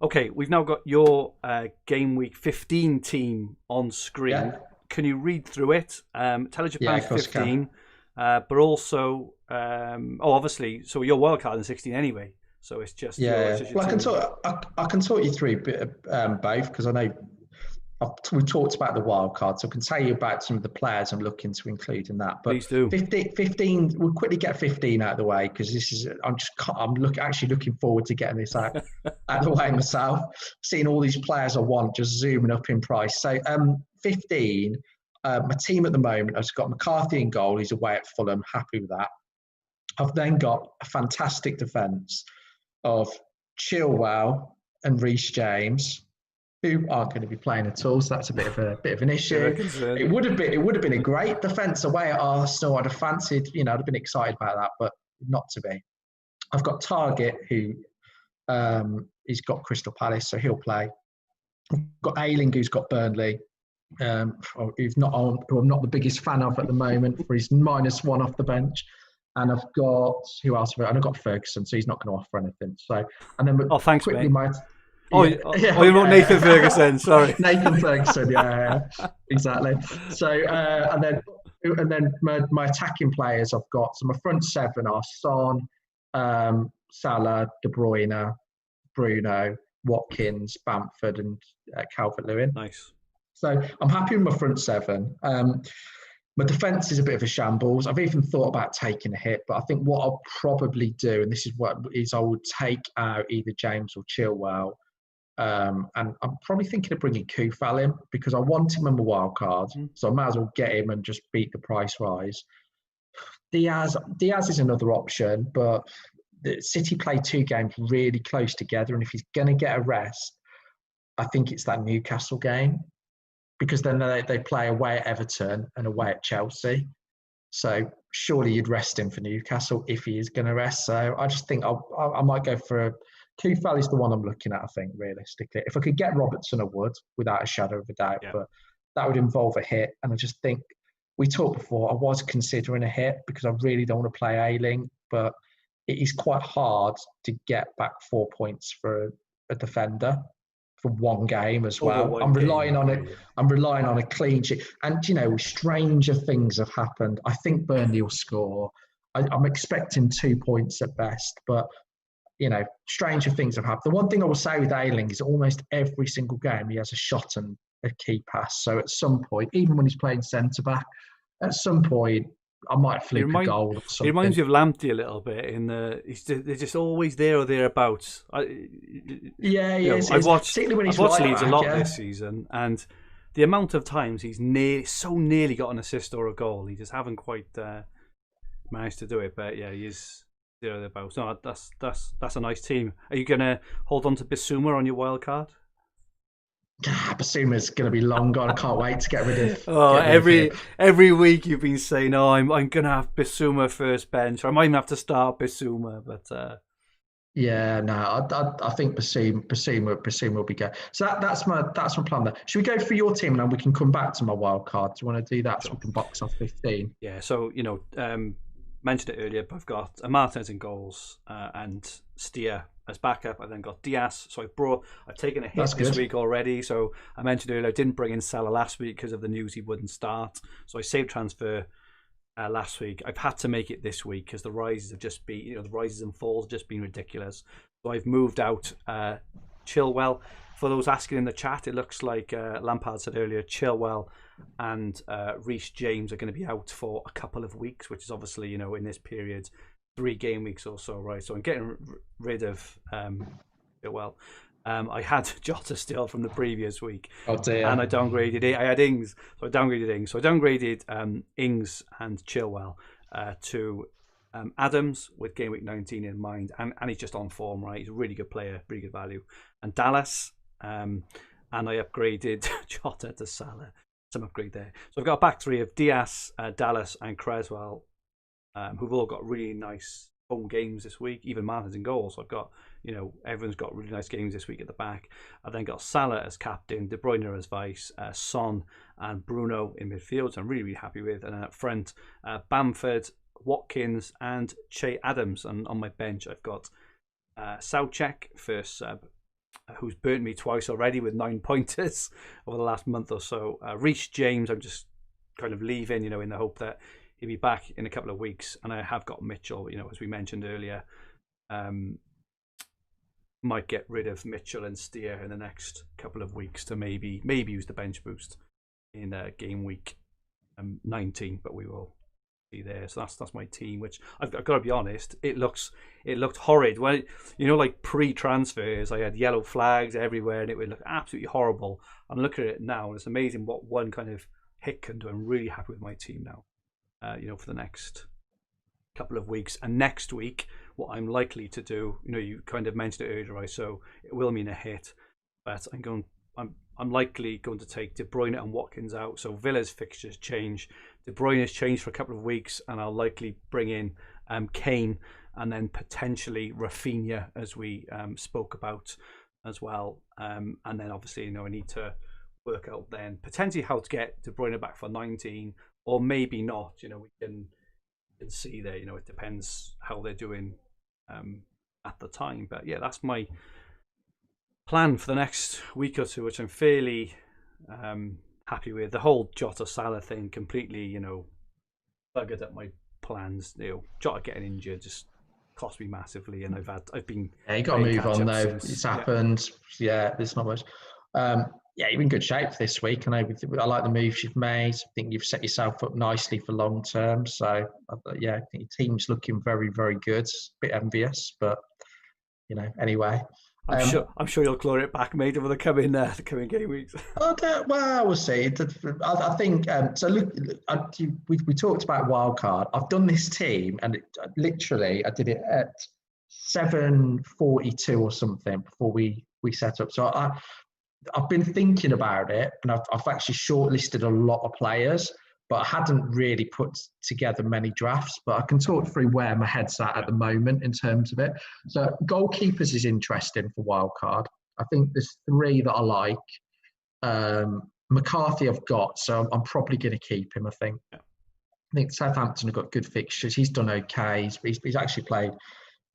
Okay, we've now got your game week 15 team on screen. Yeah, Can you read through it? Tell us your yeah, plans of for course I can. 15, but also, obviously, so your wild card in 16 anyway. So it's Yeah, just your well, I can team. talk. I can talk you through a bit of, both because I know we talked about the wild card, so I can tell you about some of the players I'm looking to include in that. But Please do. 15, we'll quickly get 15 out of the way because this is actually looking forward to getting this out of the way myself. Seeing all these players I want just zooming up in price. So 15, my team at the moment, I've got McCarthy in goal. He's away at Fulham. Happy with that. I've then got a fantastic defence of Chilwell and Reece James, who aren't going to be playing at all. So that's a bit of an Bit of a issue. concern. It would have been a great defence away at Arsenal. I'd have fancied, I'd have been excited about that, but not to be. I've got Target, who he's got Crystal Palace, so he'll play. I've got Ayling, who's got Burnley, who I'm not the biggest fan of at the moment for his -1 off the bench. And I've got who else? And I've got Ferguson, so he's not going to offer anything. So, and then Oh, thanks, quickly, mate. my Oh, yeah, yeah, you wrote Nathan yeah. Ferguson. Sorry. Nathan Ferguson, exactly. So, and then my attacking players, I've got so my front seven are Son, Salah, De Bruyne, Bruno, Watkins, Bamford, and Calvert-Lewin. Nice. So I'm happy with my front seven. My defence is a bit of a shambles. I've even thought about taking a hit, but I think what I'll probably do, and this is what is, I would take out either James or Chilwell. And I'm probably thinking of bringing Kufal in because I want him in my wild card, Mhm. so I might as well get him and just beat the price rise. Diaz is another option, but the City play two games really close together, and if he's going to get a rest, I think it's that Newcastle game because then they play away at Everton and away at Chelsea. So surely you'd rest him for Newcastle if he is going to rest. So I just think I might go for a Kufal is the one I'm looking at, I think, realistically. If I could get Robertson, I would, without a shadow of a doubt. Yeah. But that would involve a hit. And I just think we talked before, I was considering a hit because I really don't want to play Ayling, but it is quite hard to get back 4 points for a defender for one game as Over well. one game, On it. okay, yeah. I'm relying on a clean sheet. And stranger things have happened. I think Burnley will score. I'm expecting 2 points at best, but stranger things have happened. The one thing I will say with Ayling is almost every single game he has a shot and a key pass. So at some point, even when he's playing centre back, at some point I might He fluke a remind goal or he reminds something. me of Lamptey a little bit. They're just always there or thereabouts. Yeah, he is. He I've is. watched Particularly when I've he's watched right Leeds a back, lot yeah. this season, and the amount of times he's so nearly got an assist or a goal, he just haven't quite managed to do it. But yeah, he is there or thereabouts. No, that's a nice team. Are you gonna hold on to Bissouma on your wild card? Basuma's going to be long gone. I can't wait to Oh, get rid of him. every week you've been saying, "Oh, I'm gonna have Bissouma first bench, or I might even have to start Bissouma." But Yeah, no, I think Basuma will be good. So that's my plan there. Should we go for your team and then we can come back to my wild card? Do you want to do that so sure. we can box off 15? Yeah, so mentioned it earlier, but I've got Martinez in goals and Steer as backup. I then got Diaz. So I've taken a That's hit this good. week already. So I mentioned earlier I didn't bring in Salah last week because of the news he wouldn't start. So I saved transfer last week. I've had to make it this week because the rises have just been, the rises and falls have just been ridiculous. So I've moved out Chilwell. For those asking in the chat, it looks like Lampard said earlier, Chilwell and Reece James are going to be out for a couple of weeks, which is obviously, in this period, 3 game weeks or so, right? So I'm getting rid of I had Jota still from the previous week, Oh and I dear. downgraded it. I had Ings, so I downgraded Ings. So I downgraded Ings and Chilwell to Adams with game week 19 in mind, and he's just on form, right? He's a really good player, really good value. And Dallas, and I upgraded Jota to Salah. Some upgrade there. So I've got a back three of Diaz, Dallas, and Creswell, who've all got really nice home games this week. Even Martin's in goal. So I've got, everyone's got really nice games this week at the back. I then got Salah as captain, De Bruyne as vice, Son and Bruno in midfield. So I'm really, really happy with. And then up front, Bamford, Watkins, and Che Adams. And on my bench, I've got Soucek first sub, who's burnt me twice already with 9-pointers over the last month or so. Reece James, I'm just kind of leaving, in the hope that he'll be back in a couple of weeks. And I have got Mitchell, as we mentioned earlier. Might get rid of Mitchell and Steer in the next couple of weeks to maybe use the bench boost in game week 19, but we will see there. So that's my team, which I've got to be honest, it looked horrid. Well, like pre-transfers, I had yellow flags everywhere, and it would look absolutely horrible. I'm looking at it now, and it's amazing what one kind of hit can do. I'm really happy with my team now. For the next couple of weeks, and next week, what I'm likely to do, you kind of mentioned it earlier, right? So it will mean a hit, but I'm likely going to take De Bruyne and Watkins out. So Villa's fixtures change. De Bruyne has changed for a couple of weeks, and I'll likely bring in Kane and then potentially Rafinha, as we spoke about as well. And then obviously, I need to work out then potentially how to get De Bruyne back for 19, or maybe not. We can see there. It depends how they're doing at the time. But yeah, that's my plan for the next week or two, which I'm fairly happy with. The whole Jota Salah thing completely, buggered up my plans. Jota getting injured just cost me massively, and I've been you got to move on though. since. It's happened. Yeah, there's not much. You're in good shape this week. I like the moves you've made. I think you've set yourself up nicely for long term. So I think your team's looking very, very good. A bit envious, but anyway. I'm sure you'll claw it back, mate, over the coming game weeks. Okay, well, we'll see. I think so. Look, we talked about wildcard. I've done this team, and literally, I did it at 7:42 or something before we set up. So I've been thinking about it, and I've actually shortlisted a lot of players, but I hadn't really put together many drafts. But I can talk through where my head's at the moment in terms of it. So goalkeepers is interesting for wildcard. I think there's 3 that I like. McCarthy I've got, so I'm probably going to keep him, I think. I think Southampton have got good fixtures. He's done okay. He's actually played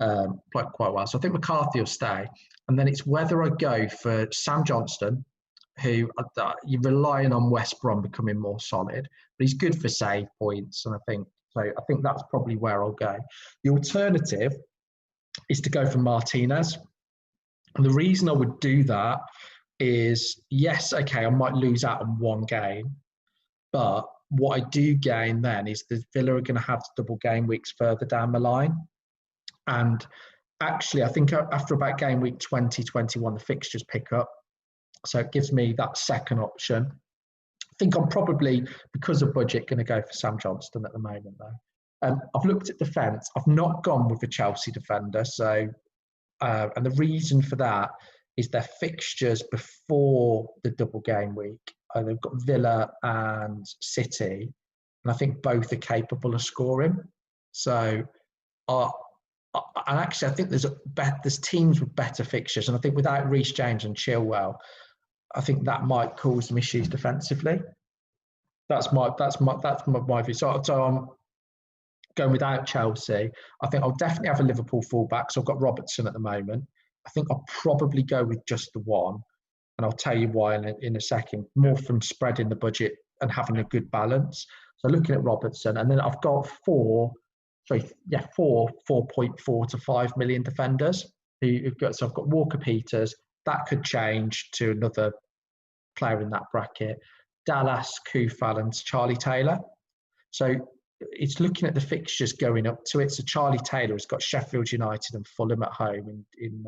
quite well. So I think McCarthy will stay. And then it's whether I go for Sam Johnston, who you're relying on West Brom becoming more solid, but he's good for save points. And I think that's probably where I'll go. The alternative is to go for Martinez. And the reason I would do that is, yes, okay, I might lose out on one game, but what I do gain then is the Villa are going to have double game weeks further down the line. And actually, I think after about game week 20, 21, the fixtures pick up. So it gives me that second option. I think I'm probably, because of budget, going to go for Sam Johnston at the moment, though. I've looked at defence. I've not gone with a Chelsea defender. So, and the reason for that is their fixtures before the double game week. They've got Villa and City, and I think both are capable of scoring. So, and actually, I think there's teams with better fixtures, and I think without Reece James and Chilwell, I think that might cause some issues defensively. That's my view. So I'm going without Chelsea. I think I'll definitely have a Liverpool fullback. So I've got Robertson at the moment. I think I'll probably go with just the one, and I'll tell you why in a second. More from spreading the budget and having a good balance. So looking at Robertson, and then I've got 4.4 to 5 million defenders. So I've got Walker Peters. That could change to another player in that bracket. Dallas, Kufal, and Charlie Taylor. So it's looking at the fixtures going up to it. So Charlie Taylor has got Sheffield United and Fulham at home in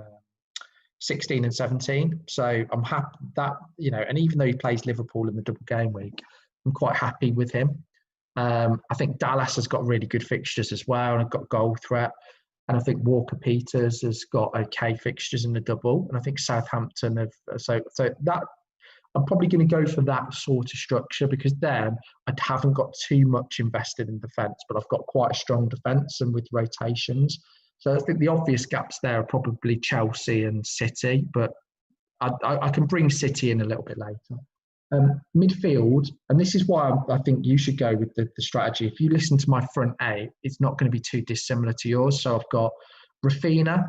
16 and 17. So I'm happy that, and even though he plays Liverpool in the double game week, I'm quite happy with him. I think Dallas has got really good fixtures as well, and I've got goal threat. And I think Walker Peters has got okay fixtures in the double. And I think Southampton have. So that I'm probably going to go for that sort of structure, because then I haven't got too much invested in defence, but I've got quite a strong defence and with rotations. So I think the obvious gaps there are probably Chelsea and City, but I can bring City in a little bit later. Midfield, and this is why I think you should go with the strategy. If you listen to my front eight, it's not going to be too dissimilar to yours. So I've got Rafinha,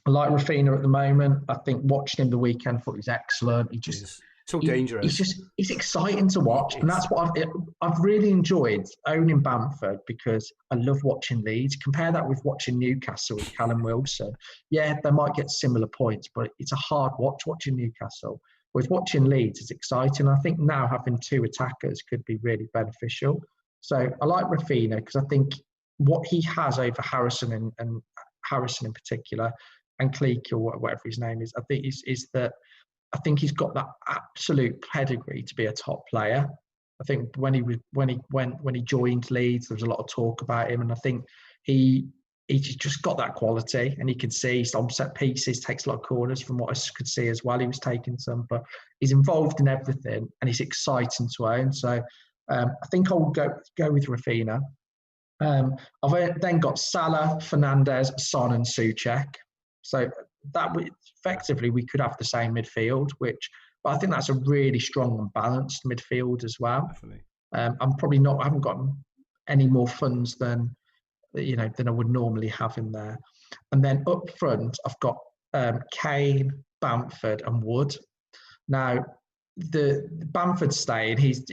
I like Rafinha at the moment. I think watching him the weekend, I thought he was excellent. He's so dangerous. He's exciting to watch, and that's what I've really enjoyed owning Bamford, because I love watching Leeds. Compare that with watching Newcastle with Callum Wilson. Yeah, they might get similar points, but it's a hard watch watching Newcastle. Whereas watching Leeds is exciting. I think now having two attackers could be really beneficial. So I like Rafinha because I think what he has over Harrison and Harrison in particular, and Cleek or whatever his name is, I think is that I think he's got that absolute pedigree to be a top player. I think when he joined Leeds, there was a lot of talk about him, and I think he's just got that quality, and he can see some set pieces, takes a lot of corners from what I could see as well. He was taking some, but he's involved in everything, and he's exciting to own. So I think I'll go with Rafinha. I've then got Salah, Fernandez, Son, and Souček. So that effectively we could have the same midfield, but I think that's a really strong and balanced midfield as well. Definitely. I haven't got any more funds than I would normally have in there. And then up front, I've got Kane, Bamford, and Wood. Now, the Bamford staying, he's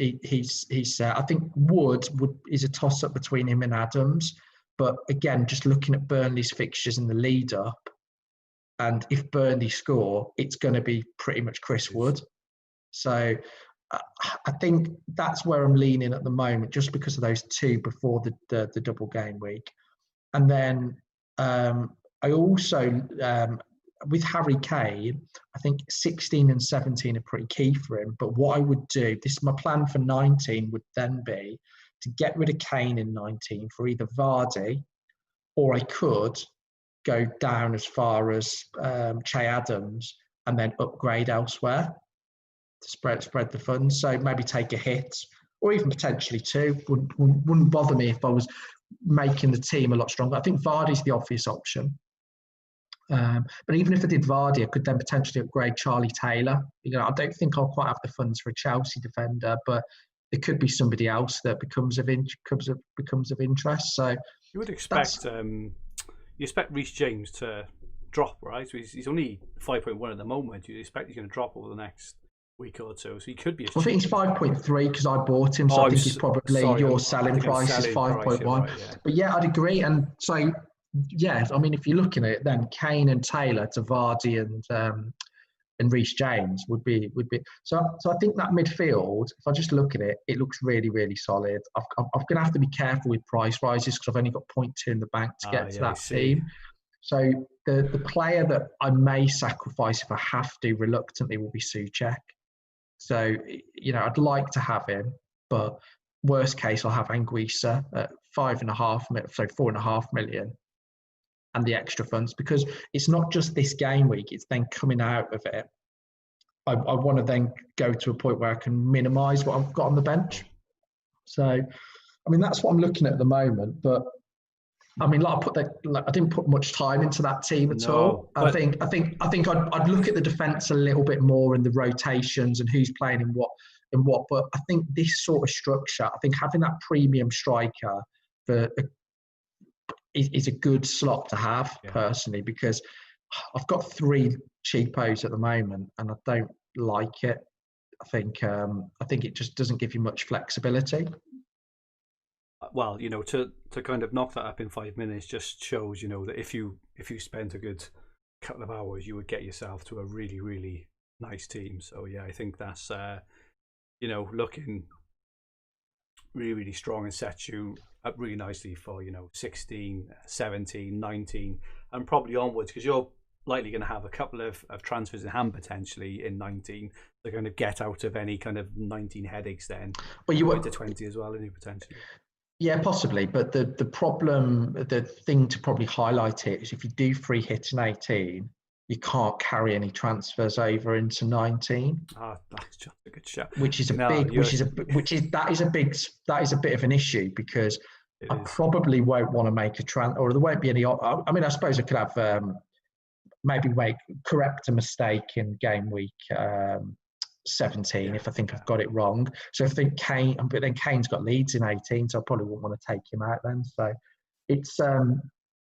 I think Wood is a toss up between him and Adams, but again, just looking at Burnley's fixtures in the lead up, and if Burnley score, it's going to be pretty much Chris Wood. So I think that's where I'm leaning at the moment, just because of those two before the double game week. And then I also, with Harry Kane, I think 16 and 17 are pretty key for him. But what I would do, my plan for 19 would then be to get rid of Kane in 19 for either Vardy, or I could go down as far as Che Adams and then upgrade elsewhere to spread the funds. So maybe take a hit, or even potentially two. Wouldn't bother me if I was making the team a lot stronger. I think Vardy's the obvious option. But even if I did Vardy, I could then potentially upgrade Charlie Taylor. I don't think I'll quite have the funds for a Chelsea defender, but there could be somebody else that becomes of interest. So you would expect you expect Reece James to drop, right? So he's only 5.1 at the moment. You expect he's going to drop over the next week or two, so he could be. I think he's 5.3 because I bought him, so I think he's probably your selling price is 5.1. Right, yeah. But yeah, I'd agree. And so, yeah, I mean, if you're looking at it, then Kane and Taylor to Vardy and Reece James would be. So I think that midfield, if I just look at it, it looks really, really solid. I'm going to have to be careful with price rises because I've only got 0.2 in the bank to get to that team. So the player that I may sacrifice if I have to reluctantly will be Souček. So, I'd like to have him, but worst case, I'll have Anguissa at 4.5 million and the extra funds, because it's not just this game week, it's then coming out of it. I want to then go to a point where I can minimise what I've got on the bench. So, I mean, that's what I'm looking at the moment, but I mean, I didn't put much time into that team at all. I think I'd look at the defence a little bit more in the rotations and who's playing in what. But I think this sort of structure, I think having that premium striker is a good slot to have personally, because I've got 3 cheapos at the moment and I don't like it. I think it just doesn't give you much flexibility. Well, to kind of knock that up in 5 minutes just shows, that if you spent a good couple of hours, you would get yourself to a really, really nice team. So yeah, I think that's looking really, really strong and sets you up really nicely for 16, 17, 19, and probably onwards, because you're likely going to have a couple of transfers in hand potentially in 19. They're going to get out of any kind of 19 headaches then. Well, you went to 20 as well, potentially. Yeah, possibly. But the thing to probably highlight here is if you do free hit in 18, you can't carry any transfers over into 19. That's just a good shot. Which is a bit of an issue, because I probably won't want to make a transfer, or there won't be any. I mean, I suppose I could have correct a mistake in game week 17 if I think I've got it wrong. So I think Kane, but then Kane's got Leeds in 18, so I probably wouldn't want to take him out then. So it's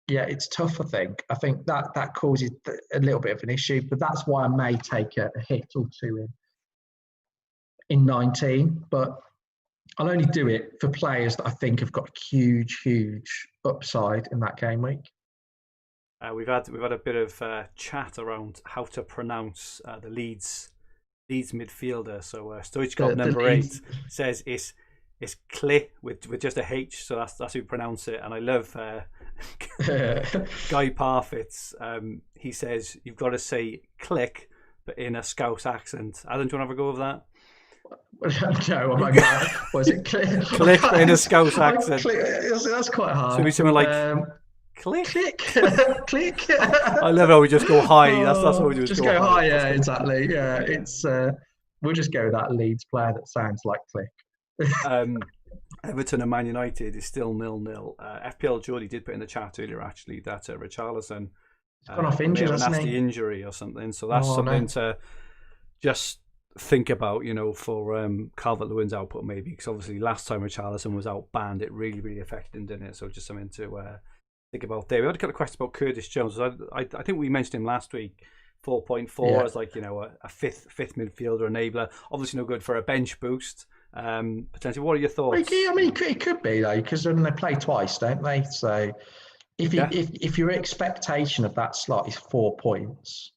Yeah, it's tough. I think that causes a little bit of an issue, but that's why I may take a hit or two in 19. But I'll only do it for players that I think have got huge upside in that game week. We've had a bit of chat around how to pronounce the Leeds midfielder. So Stoichkov number 8 says it's Kli with just a H, so that's how you pronounce it. And I love Guy Parfit's. He says you've got to say click, but in a Scouse accent. Adam, do you want to have a go of that? No, I'm not. Was it click? Click in a Scouse accent. That's quite hard. So it'd be something like click. Click. I love how we just go high. That's what we do. Just go high. Yeah, exactly. Yeah, it's. We'll just go with that Leeds player that sounds like click. Everton and Man United is still 0-0. FPL Jordy did put in the chat earlier actually that Richarlison gone off injured, has a nasty injury or something. So that's something to just think about, for Calvert-Lewin's output maybe, because obviously last time Richarlison was out banned, it really affected him, didn't it? So just something to think about there. We had a couple of questions about Curtis Jones. I think we mentioned him last week. 4.4 as like a fifth midfielder enabler. Obviously no good for a bench boost. Potentially, what are your thoughts? I mean, it could be though, because they play twice, don't they? So if your expectation of that slot is 4 points,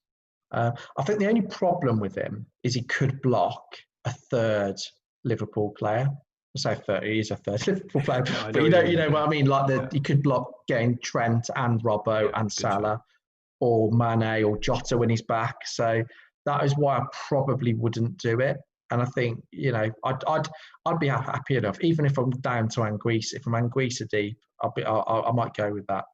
I think the only problem with him is he could block a third Liverpool player. I say third, he is a third Liverpool player, but you know what I mean. Like he could block getting Trent and Robbo and Salah, or Mane or Jota when he's back. So that is why I probably wouldn't do it. And I think, I'd be happy enough, even if I'm down to Anguissa. If I'm Anguissa deep, I might go with that.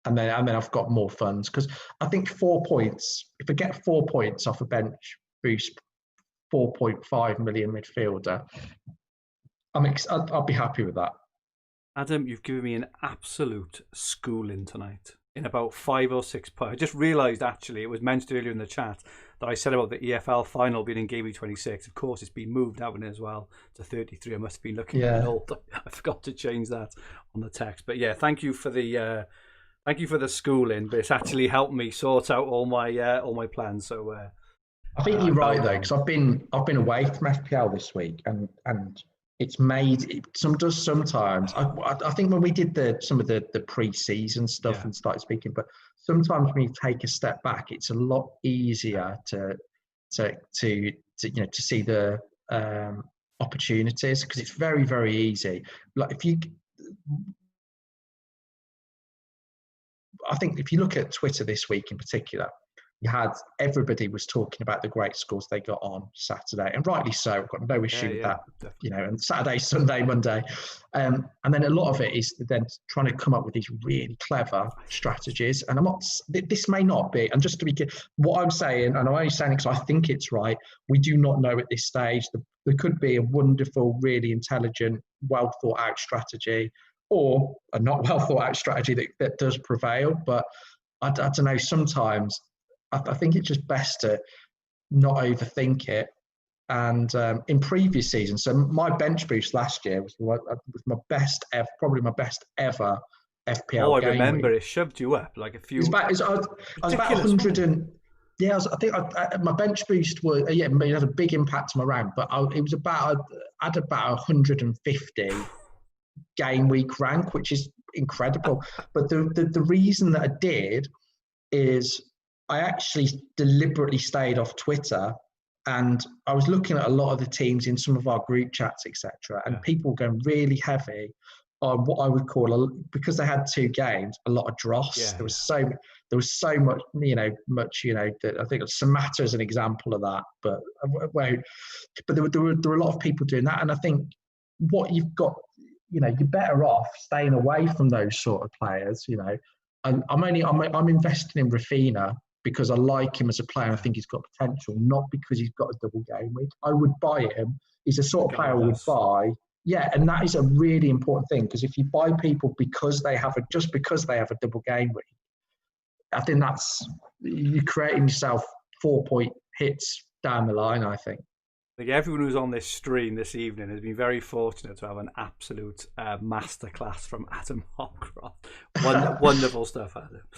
And then I've got more funds, because I think 4 points. If I get 4 points off a bench boost, 4.5 million midfielder, I'll be happy with that. Adam, you've given me an absolute schooling tonight. In about 5 or 6 points. I just realised actually it was mentioned earlier in the chat that I said about the EFL final being in GW26. Of course, it's been moved out as well to 33. I must have been looking old. I forgot to change that on the text. But yeah, thank you for the schooling. But it's actually helped me sort out all my plans. So I think you're right though, because I've been away from FPL this week, and it's made sometimes. I think when we did some of the pre-season stuff and started speaking, but sometimes when you take a step back, it's a lot easier to see the opportunities, because it's very easy. Like I think if you look at Twitter this week in particular, everybody was talking about the great scores they got on Saturday, and rightly so. I've got no issue with that, definitely. And Saturday, Sunday, Monday, and then a lot of it is then trying to come up with these really clever strategies. And this may not be, and just to be clear, what I'm saying, and I'm only saying it because I think it's right, we do not know at this stage. There could be a wonderful, really intelligent, well thought out strategy, or a not well thought out strategy that does prevail. But I don't know, sometimes I think it's just best to not overthink it. And in previous seasons, so my bench boost last year was my best ever, probably my best ever FPL game. I remember it shoved you up like a few. I was about 100 and my bench boost was it had a big impact on my rank, but I had about 150 game week rank, which is incredible. But the reason that I did is I actually deliberately stayed off Twitter, and I was looking at a lot of the teams in some of our group chats, etc., and people were going really heavy on what I would call, because they had 2 games, a lot of dross. There was so much, that I think Samatta is an example of that. But there were a lot of people doing that, and I think what you've got, you're better off staying away from those sort of players. I'm investing in Rafinha because I like him as a player. I think he's got potential, not because he's got a double game week. I would buy him. He's the sort of player I would buy. Yeah, and that is a really important thing, because if you buy people because they have a double game week, I think you're creating yourself 4-point hits down the line, I think. think everyone who's on this stream this evening has been very fortunate to have an absolute masterclass from Adam Hawcroft. Wonderful stuff, Adam.